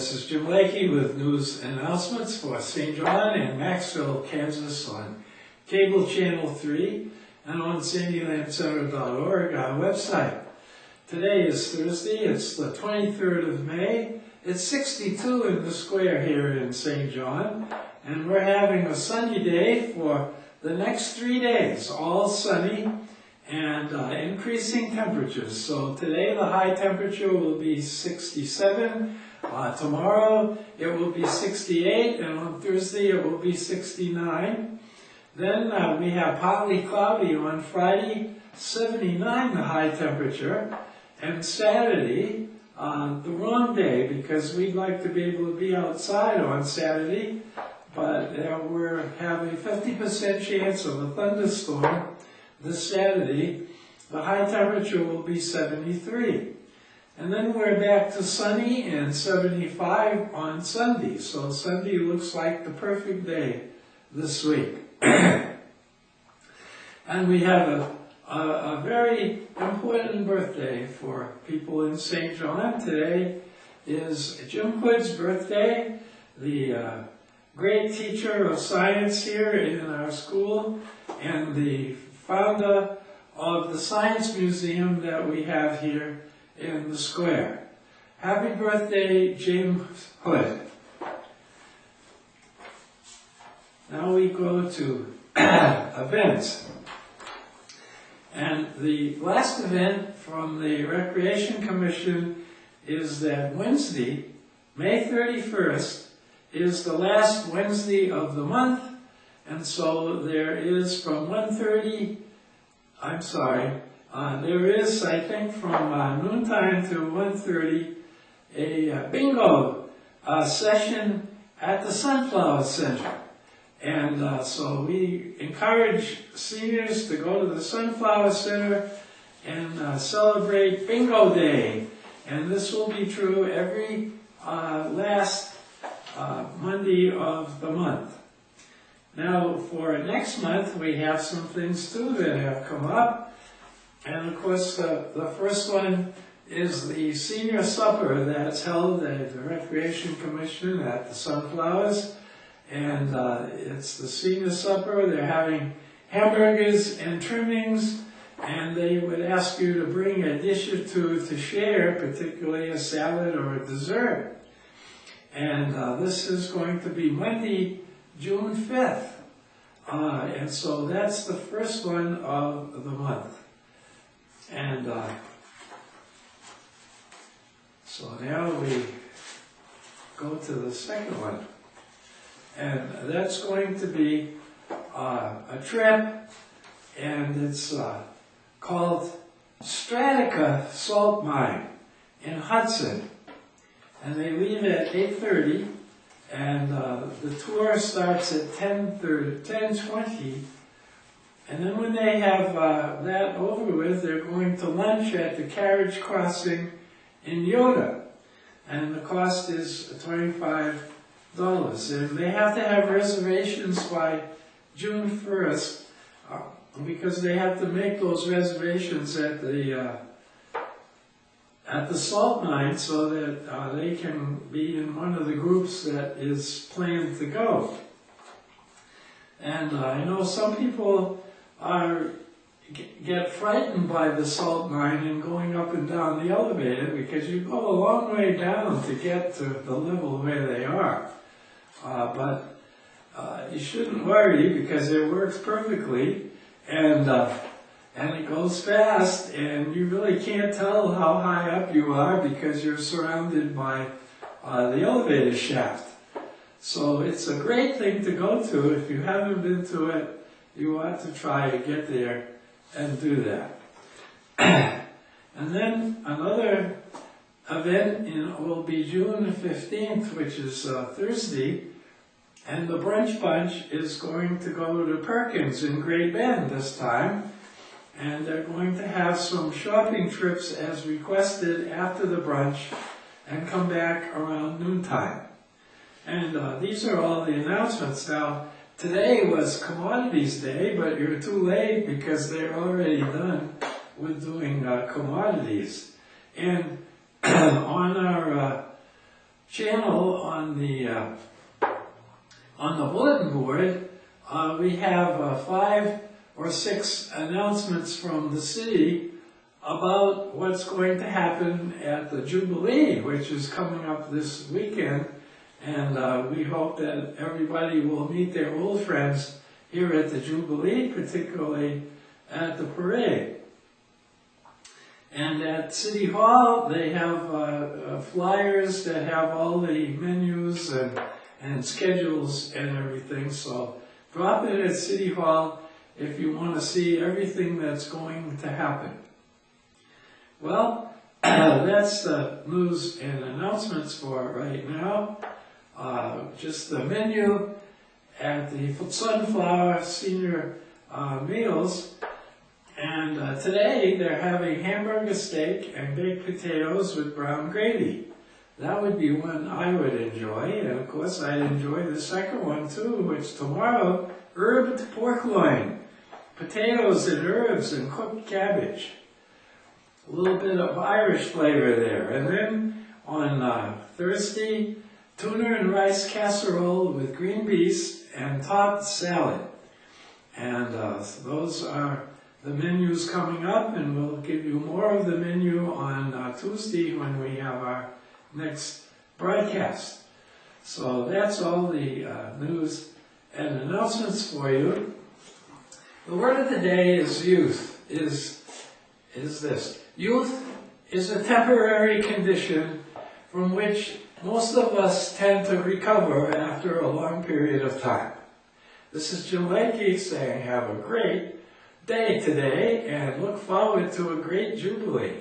this is Jim Lakey with news announcements for St. John and Maxville, Kansas on Cable Channel 3 and on sandylandcenter.org, our website. Today is Thursday, it's the 23rd of May. It's 62 in the square here in St. John, and we're having a sunny day for the next 3 days, all sunny and increasing temperatures. So today the high temperature will be 67, tomorrow it will be 68, and on Thursday it will be 69. Then we have partly cloudy on Friday, 79 the high temperature, and Saturday, the wrong day, because we'd like to be able to be outside on Saturday, but we have a 50% chance of a thunderstorm this Saturday. The high temperature will be 73. And then we're back to sunny and 75 on Sunday. So Sunday looks like the perfect day this week. And we have a very important birthday for people in St. John. Today is Jim Hood's birthday, the great teacher of science here in our school and the founder of the Science Museum that we have here in the square. Happy birthday, Jim Hood. Now we go to events. And the last event from the Recreation Commission is that Wednesday, May 31st, is the last Wednesday of the month. And so there is from 1:30, there is, I think, from noontime to 1:30, a bingo session at the Sunflower Center. And so we encourage seniors to go to the Sunflower Center and celebrate Bingo Day. And this will be true every last Monday of the month. Now, for next month, we have some things too that have come up. And of course, the first one is the senior supper that's held at the Recreation Commission at the Sunflowers. And it's the senior supper. They're having hamburgers and trimmings, and they would ask you to bring a dish or two to share, particularly a salad or a dessert. And this is going to be Monday, June 5th. And so that's the first one of the month. And so now we go to the second one. And that's going to be a trip, and it's called Stratica Salt Mine in Hudson. And they leave at 8:30, and the tour starts at 10:20. And then when they have that over with, they're going to lunch at the carriage crossing in Yoda. And the cost is $25. And they have to have reservations by June 1st, because they have to make those reservations at the salt mine so that they can be in one of the groups that is planned to go. And I know some people get frightened by the salt mine and going up and down the elevator, because you go a long way down to get to the level where they are. But you shouldn't worry, because it works perfectly, and it goes fast, and you really can't tell how high up you are because you're surrounded by the elevator shaft. So it's a great thing to go to. If you haven't been to it, you ought to try to get there and do that. And then another event will be June 15th, which is Thursday, and the Brunch Bunch is going to go to Perkins in Great Bend this time, and they're going to have some shopping trips as requested after the brunch and come back around noontime. And these are all the announcements. Now, today was Commodities Day, but you're too late because they're already done with doing commodities. And on our channel on the bulletin board, we have 5 or 6 announcements from the city about what's going to happen at the Jubilee, which is coming up this weekend. And we hope that everybody will meet their old friends here at the Jubilee, particularly at the parade. And at City Hall, they have flyers that have all the menus and schedules and everything. So drop in at City Hall if you want to see everything that's going to happen. Well, that's the news and announcements for right now. Just the menu at the Sunflower Senior Meals. And today they're having hamburger steak and baked potatoes with brown gravy. That would be one I would enjoy. And of course I'd enjoy the second one too, which tomorrow, herbed pork loin, potatoes and herbs and cooked cabbage. A little bit of Irish flavor there. And then on Thursday, tuna and rice casserole with green beans and topped salad. And those are the menus coming up, and we'll give you more of the menu on Tuesday when we have our next broadcast. So that's all the news and announcements for you. The word of the day is youth, is this. Youth is a temporary condition from which most of us tend to recover after a long period of time. This is Jim Lakey saying have a great day today and look forward to a great Jubilee.